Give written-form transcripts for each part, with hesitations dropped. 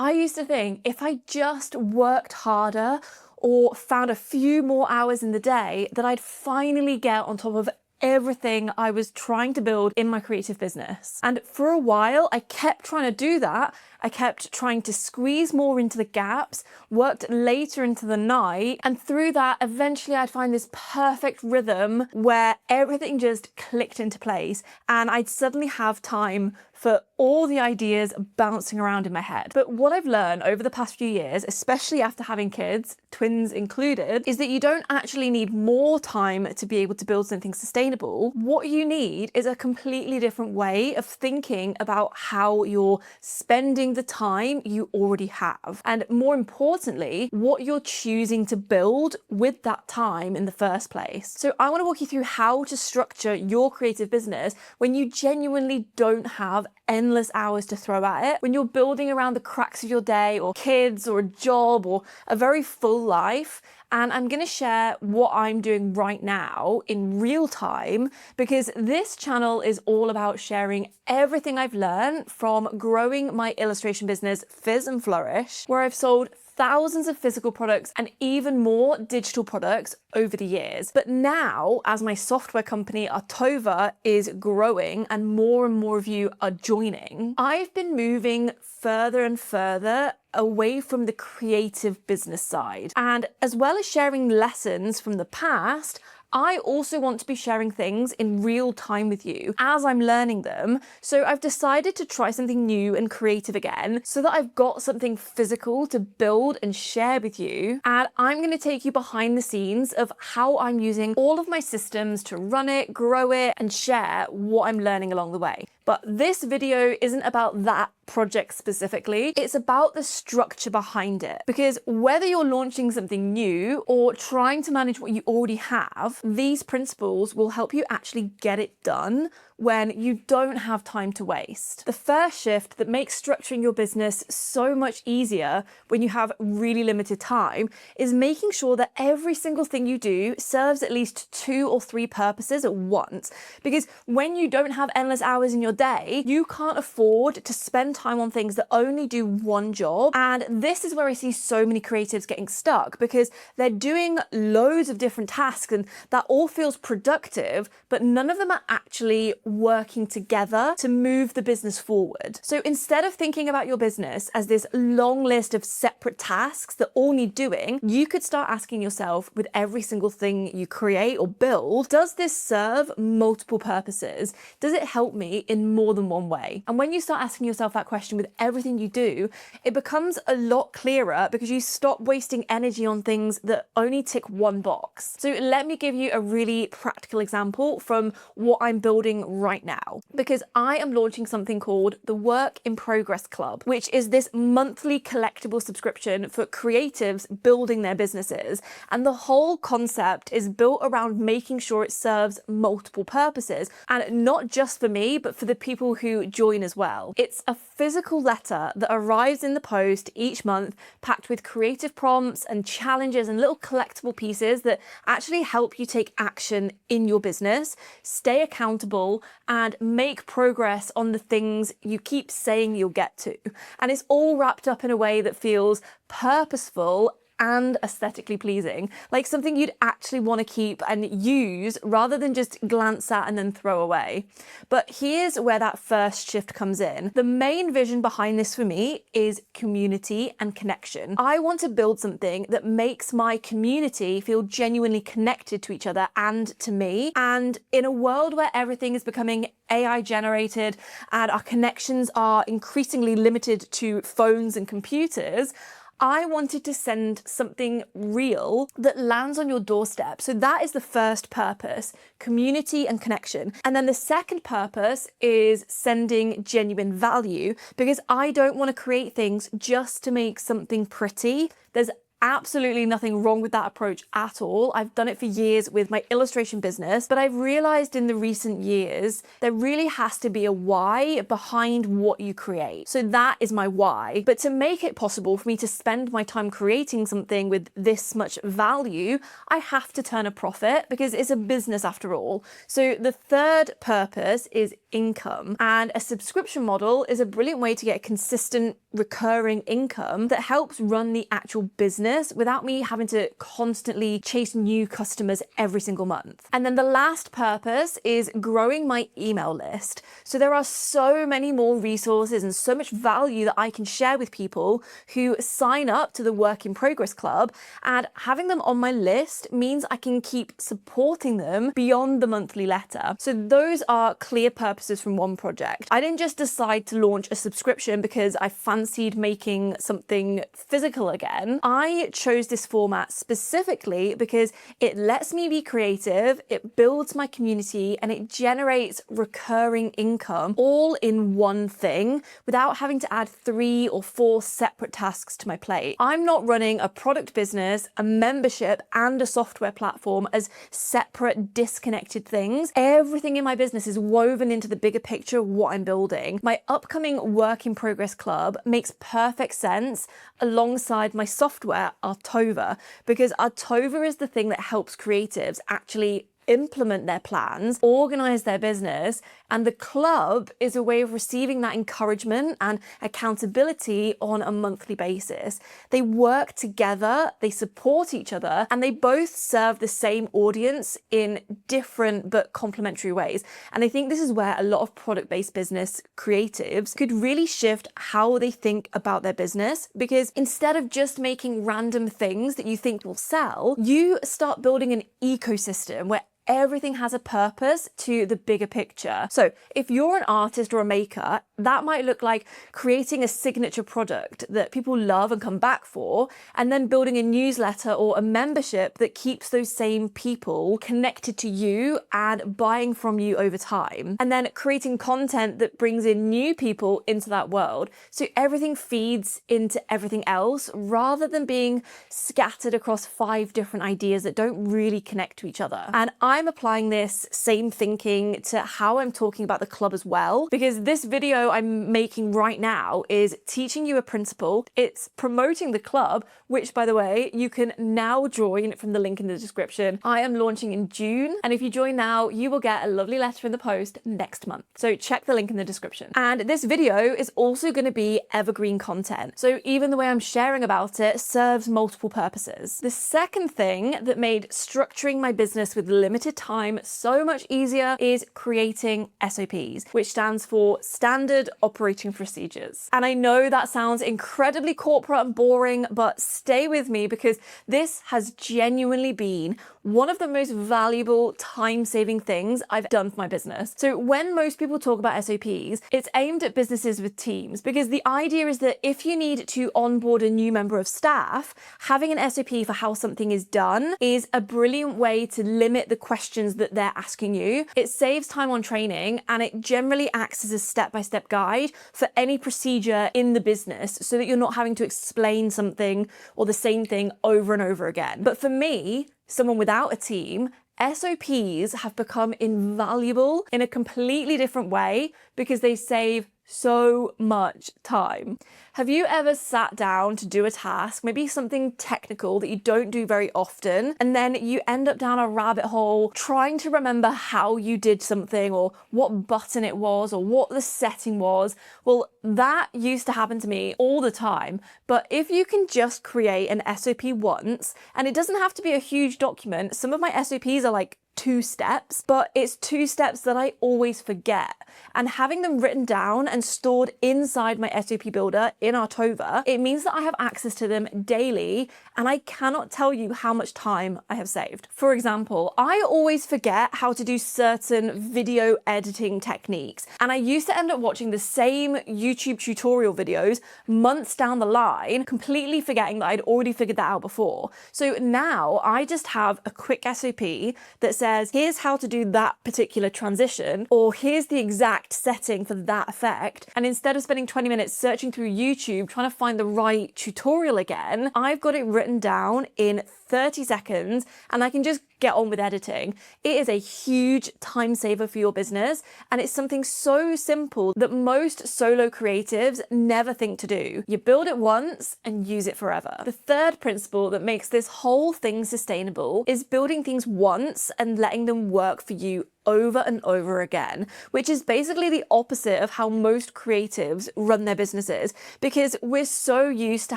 I used to think if I just worked harder or found a few more hours in the day, that I'd finally get on top of everything I was trying to build in my creative business. And for a while, I kept trying to do that. I kept trying to squeeze more into the gaps, worked later into the night, and through that, eventually I'd find this perfect rhythm where everything just clicked into place and I'd suddenly have time for all the ideas bouncing around in my head. But what I've learned over the past few years, especially after having kids, twins included, is that you don't actually need more time to be able to build something sustainable. What you need is a completely different way of thinking about how you're spending the time you already have. And more importantly, what you're choosing to build with that time in the first place. So I want to walk you through how to structure your creative business when you genuinely don't have endless hours to throw at it, when you're building around the cracks of your day or kids or a job or a very full life. And I'm going to share what I'm doing right now in real time, because this channel is all about sharing everything I've learned from growing my illustration business Fizz and Flourish, where I've sold thousands of physical products and even more digital products over the years. But now, as my software company Artova is growing and more of you are joining, I've been moving further and further away from the creative business side. And as well as sharing lessons from the past, I also want to be sharing things in real time with you as I'm learning them. So I've decided to try something new and creative again so that I've got something physical to build and share with you. And I'm going to take you behind the scenes of how I'm using all of my systems to run it, grow it, and share what I'm learning along the way. But this video isn't about that project specifically. It's about the structure behind it. Because whether you're launching something new or trying to manage what you already have, these principles will help you actually get it done when you don't have time to waste. The first shift that makes structuring your business so much easier when you have really limited time is making sure that every single thing you do serves at least 2 or 3 purposes at once. Because when you don't have endless hours in your day, you can't afford to spend time on things that only do one job. And this is where I see so many creatives getting stuck, because they're doing loads of different tasks and that all feels productive, but none of them are actually working together to move the business forward. So instead of thinking about your business as this long list of separate tasks that all need doing, you could start asking yourself with every single thing you create or build, does this serve multiple purposes? Does it help me in more than one way? And when you start asking yourself that question with everything you do, it becomes a lot clearer because you stop wasting energy on things that only tick one box. So let me give you a really practical example from what I'm building right now, because I am launching something called the Work in Progress Club, which is this monthly collectible subscription for creatives building their businesses. And the whole concept is built around making sure it serves multiple purposes, and not just for me, but for the people who join as well. It's a physical letter that arrives in the post each month, packed with creative prompts and challenges and little collectible pieces that actually help you take action in your business, stay accountable, and make progress on the things you keep saying you'll get to. And it's all wrapped up in a way that feels purposeful and aesthetically pleasing, like something you'd actually want to keep and use rather than just glance at and then throw away. But here's where that first shift comes in. The main vision behind this for me is community and connection. I want to build something that makes my community feel genuinely connected to each other and to me. And in a world where everything is becoming AI generated and our connections are increasingly limited to phones and computers, I wanted to send something real that lands on your doorstep. So that is the first purpose, community and connection. And then the second purpose is sending genuine value, because I don't want to create things just to make something pretty. There's absolutely nothing wrong with that approach at all. I've done it for years with my illustration business, but I've realized in the recent years, there really has to be a why behind what you create. So that is my why. But to make it possible for me to spend my time creating something with this much value, I have to turn a profit, because it's a business after all. So the third purpose is income, and a subscription model is a brilliant way to get consistent recurring income that helps run the actual business without me having to constantly chase new customers every single month. And then the last purpose is growing my email list. So there are so many more resources and so much value that I can share with people who sign up to the Work in Progress Club, and having them on my list means I can keep supporting them beyond the monthly letter. So those are clear purposes from one project. I didn't just decide to launch a subscription because I fancied making something physical again. I chose this format specifically because it lets me be creative, it builds my community, and it generates recurring income all in one thing without having to add 3 or 4 separate tasks to my plate. I'm not running a product business, a membership, and a software platform as separate, disconnected things. Everything in my business is woven into the bigger picture of what I'm building. My upcoming Work in Progress Club makes perfect sense alongside my software, Artova, because Artova is the thing that helps creatives actually implement their plans, organize their business, and the club is a way of receiving that encouragement and accountability on a monthly basis. They work together, they support each other, and they both serve the same audience in different but complementary ways. And I think this is where a lot of product-based business creatives could really shift how they think about their business, because instead of just making random things that you think will sell, you start building an ecosystem where everything has a purpose to the bigger picture. So if you're an artist or a maker, that might look like creating a signature product that people love and come back for, and then building a newsletter or a membership that keeps those same people connected to you and buying from you over time. And then creating content that brings in new people into that world. So everything feeds into everything else rather than being scattered across 5 different ideas that don't really connect to each other. And I'm applying this same thinking to how I'm talking about the club as well, because this video I'm making right now is teaching you a principle. It's promoting the club, which, by the way, you can now join from the link in the description. I am launching in June, and if you join now, you will get a lovely letter in the post next month. So check the link in the description. And this video is also going to be evergreen content. So even the way I'm sharing about it serves multiple purposes. The second thing that made structuring my business with limited time so much easier is creating SOPs, which stands for Standard Operating Procedures. And I know that sounds incredibly corporate and boring, but stay with me because this has genuinely been one of the most valuable time-saving things I've done for my business. So when most people talk about SOPs, it's aimed at businesses with teams, because the idea is that if you need to onboard a new member of staff, having an SOP for how something is done is a brilliant way to limit the questions that they're asking you. It saves time on training, and it generally acts as a step-by-step guide for any procedure in the business so that you're not having to explain something or the same thing over and over again. But for me, someone without a team, SOPs have become invaluable in a completely different way because they save so much time. Have you ever sat down to do a task, maybe something technical that you don't do very often, and then you end up down a rabbit hole trying to remember how you did something or what button it was or what the setting was? Well, that used to happen to me all the time. But if you can just create an SOP once, and it doesn't have to be a huge document, some of my SOPs are like 2 steps, but it's 2 steps that I always forget. And having them written down and stored inside my SOP builder in Artova, it means that I have access to them daily, and I cannot tell you how much time I have saved. For example, I always forget how to do certain video editing techniques, and I used to end up watching the same YouTube tutorial videos months down the line, completely forgetting that I'd already figured that out before. So now I just have a quick SOP that says, here's how to do that particular transition, or here's the exact setting for that effect. And instead of spending 20 minutes searching through YouTube trying to find the right tutorial again, I've got it written down in 30 seconds and I can just get on with editing. It is a huge time saver for your business, and it's something so simple that most solo creatives never think to do. You build it once and use it forever. The third principle that makes this whole thing sustainable is building things once and letting them work for you over and over again, which is basically the opposite of how most creatives run their businesses, because we're so used to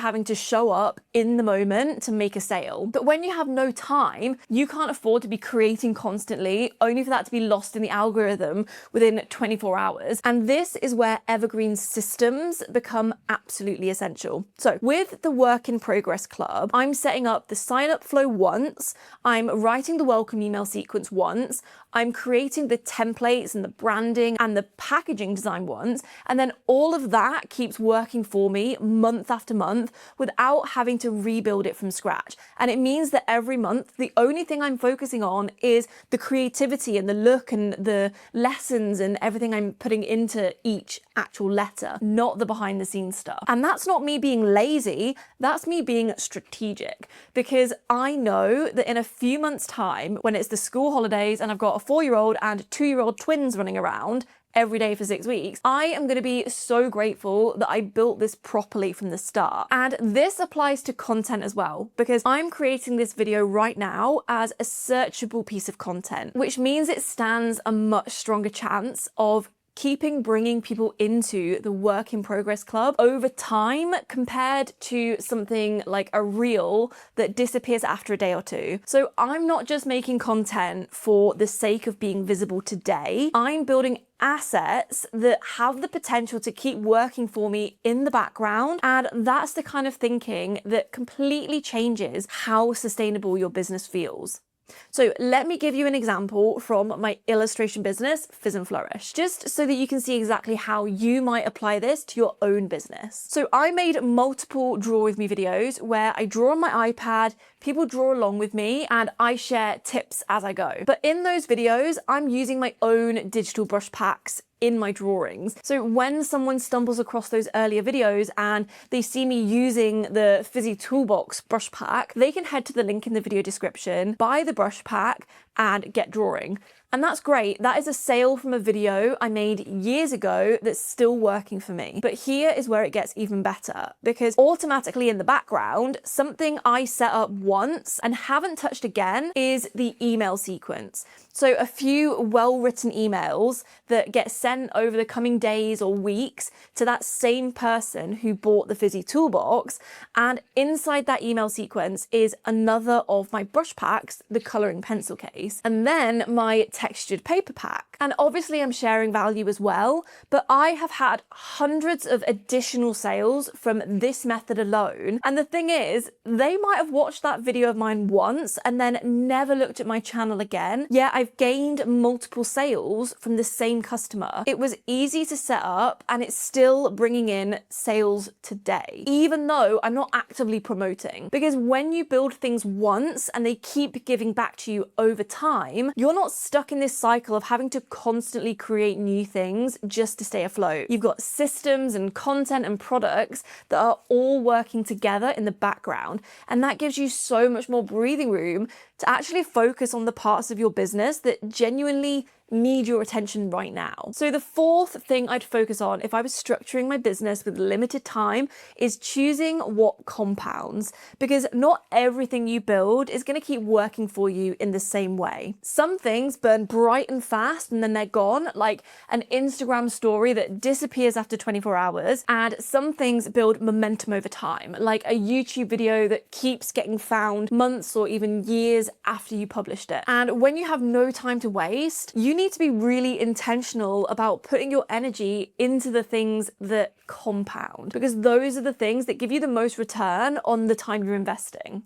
having to show up in the moment to make a sale. But when you have no time, you can't afford to be creating constantly, only for that to be lost in the algorithm within 24 hours. And this is where evergreen systems become absolutely essential. So with the Work in Progress Club, I'm setting up the sign up flow once, I'm writing the welcome email sequence once, I'm creating the templates and the branding and the packaging design once, and then all of that keeps working for me month after month without having to rebuild it from scratch. And it means that every month, the only thing I'm focusing on is the creativity and the look and the lessons and everything I'm putting into each actual letter, not the behind the scenes stuff. And that's not me being lazy, that's me being strategic, because I know that in a few months' time, when it's the school holidays and I've got a 4-year-old and 2-year-old twins running around every day for 6 weeks, I am going to be so grateful that I built this properly from the start. And this applies to content as well, because I'm creating this video right now as a searchable piece of content, which means it stands a much stronger chance of bringing people into the Work in Progress Club over time compared to something like a reel that disappears after a day or two. So I'm not just making content for the sake of being visible today, I'm building assets that have the potential to keep working for me in the background. And that's the kind of thinking that completely changes how sustainable your business feels. So let me give you an example from my illustration business, Fizz and Flourish, just so that you can see exactly how you might apply this to your own business. So I made multiple Draw With Me videos where I draw on my iPad, people draw along with me, and I share tips as I go. But in those videos, I'm using my own digital brush packs in my drawings. So when someone stumbles across those earlier videos and they see me using the Fizzy Toolbox brush pack, they can head to the link in the video description, buy the brush pack, and get drawing. And that's great. That is a sale from a video I made years ago that's still working for me. But here is where it gets even better, because automatically in the background, something I set up once and haven't touched again is the email sequence. So a few well-written emails that get sent over the coming days or weeks to that same person who bought the Fizzy Toolbox. And inside that email sequence is another of my brush packs, the coloring pencil case, and then my textured paper pack. And obviously I'm sharing value as well, but I have had hundreds of additional sales from this method alone. And the thing is, they might have watched that video of mine once and then never looked at my channel again. Yeah, I've gained multiple sales from the same customer. It was easy to set up and it's still bringing in sales today, even though I'm not actively promoting. Because when you build things once and they keep giving back to you over time, you're not stuck in this cycle of having to constantly create new things just to stay afloat. You've got systems and content and products that are all working together in the background, and that gives you so much more breathing room to actually focus on the parts of your business that genuinely need your attention right now. So the fourth thing I'd focus on if I was structuring my business with limited time is choosing what compounds, because not everything you build is going to keep working for you in the same way. Some things burn bright and fast and then they're gone, like an Instagram story that disappears after 24 hours, and some things build momentum over time, like a YouTube video that keeps getting found months or even years after you published it. And when you have no time to waste, you need to be really intentional about putting your energy into the things that compound, because those are the things that give you the most return on the time you're investing.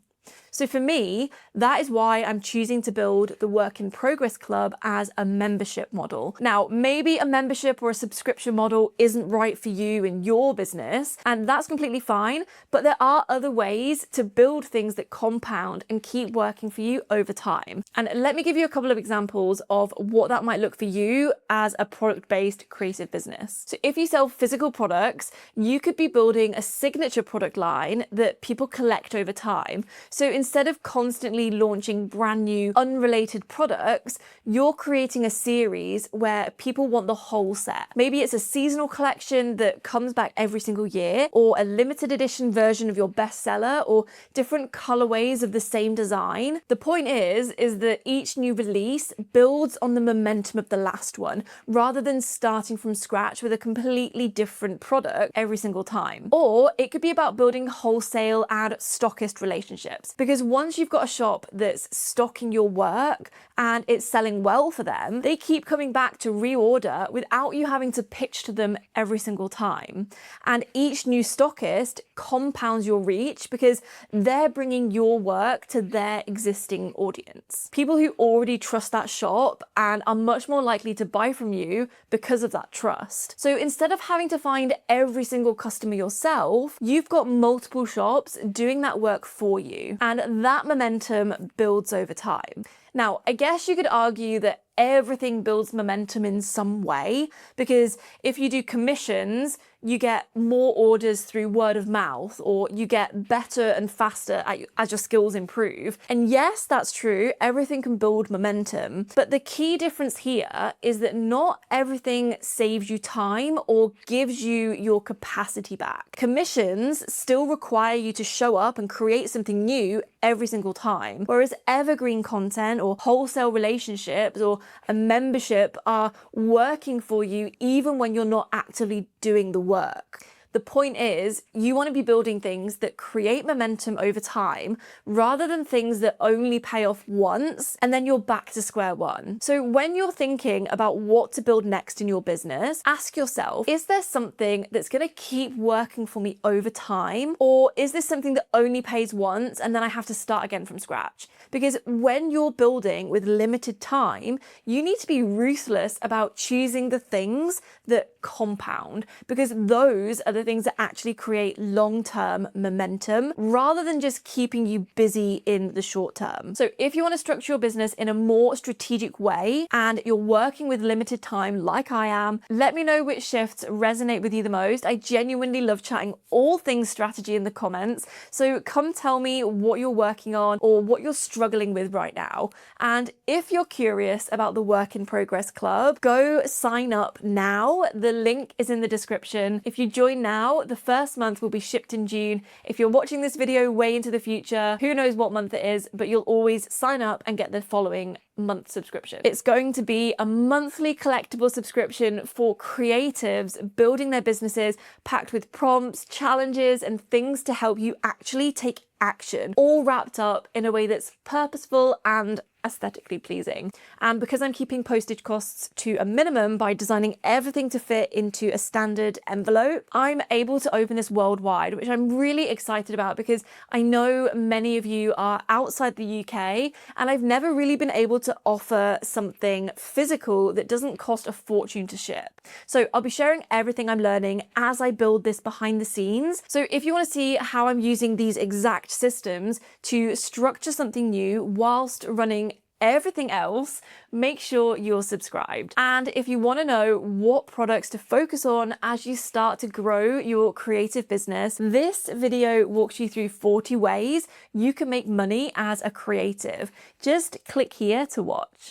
So for me, that is why I'm choosing to build the Work in Progress Club as a membership model. Now, maybe a membership or a subscription model isn't right for you in your business, and that's completely fine, but there are other ways to build things that compound and keep working for you over time. And let me give you a couple of examples of what that might look for you as a product-based creative business. So if you sell physical products, you could be building a signature product line that people collect over time. So instead of constantly launching brand new unrelated products, you're creating a series where people want the whole set. Maybe it's a seasonal collection that comes back every single year, or a limited edition version of your bestseller, or different colorways of the same design. The point is that each new release builds on the momentum of the last one, rather than starting from scratch with a completely different product every single time. Or it could be about building wholesale and stockist relationships, because once you've got a shop that's stocking your work and it's selling well for them, they keep coming back to reorder without you having to pitch to them every single time. And each new stockist compounds your reach because they're bringing your work to their existing audience. People who already trust that shop and are much more likely to buy from you because of that trust. So instead of having to find every single customer yourself, you've got multiple shops doing that work for you, and that momentum builds over time. Now, I guess you could argue that everything builds momentum in some way, because if you do commissions, you get more orders through word of mouth, or you get better and faster as your skills improve. And yes, that's true, everything can build momentum, but the key difference here is that not everything saves you time or gives you your capacity back. Commissions still require you to show up and create something new every single time, whereas evergreen content or wholesale relationships or a membership are working for you even when you're not actively doing the work. The point is, you want to be building things that create momentum over time rather than things that only pay off once and then you're back to square one. So when you're thinking about what to build next in your business, ask yourself, is there something that's going to keep working for me over time? Or is this something that only pays once and then I have to start again from scratch? Because when you're building with limited time, you need to be ruthless about choosing the things that compound, because those are the things that actually create long-term momentum rather than just keeping you busy in the short term. So if you want to structure your business in a more strategic way and you're working with limited time like I am, let me know which shifts resonate with you the most. I genuinely love chatting all things strategy in the comments. So come tell me what you're working on or what you're struggling with right now. And if you're curious about the Work in Progress Club, go sign up now. The link is in the description. If you join now, the first month will be shipped in June. If you're watching this video way into the future, who knows what month it is, but you'll always sign up and get the following month subscription. It's going to be a monthly collectible subscription for creatives building their businesses, packed with prompts, challenges, and things to help you actually take action, all wrapped up in a way that's purposeful and aesthetically pleasing. And because I'm keeping postage costs to a minimum by designing everything to fit into a standard envelope, I'm able to open this worldwide, which I'm really excited about because I know many of you are outside the UK and I've never really been able to offer something physical that doesn't cost a fortune to ship. So I'll be sharing everything I'm learning as I build this behind the scenes. So if you want to see how I'm using these exact systems to structure something new whilst running everything else, make sure you're subscribed. And if you want to know what products to focus on as you start to grow your creative business, this video walks you through 40 ways you can make money as a creative. Just click here to watch.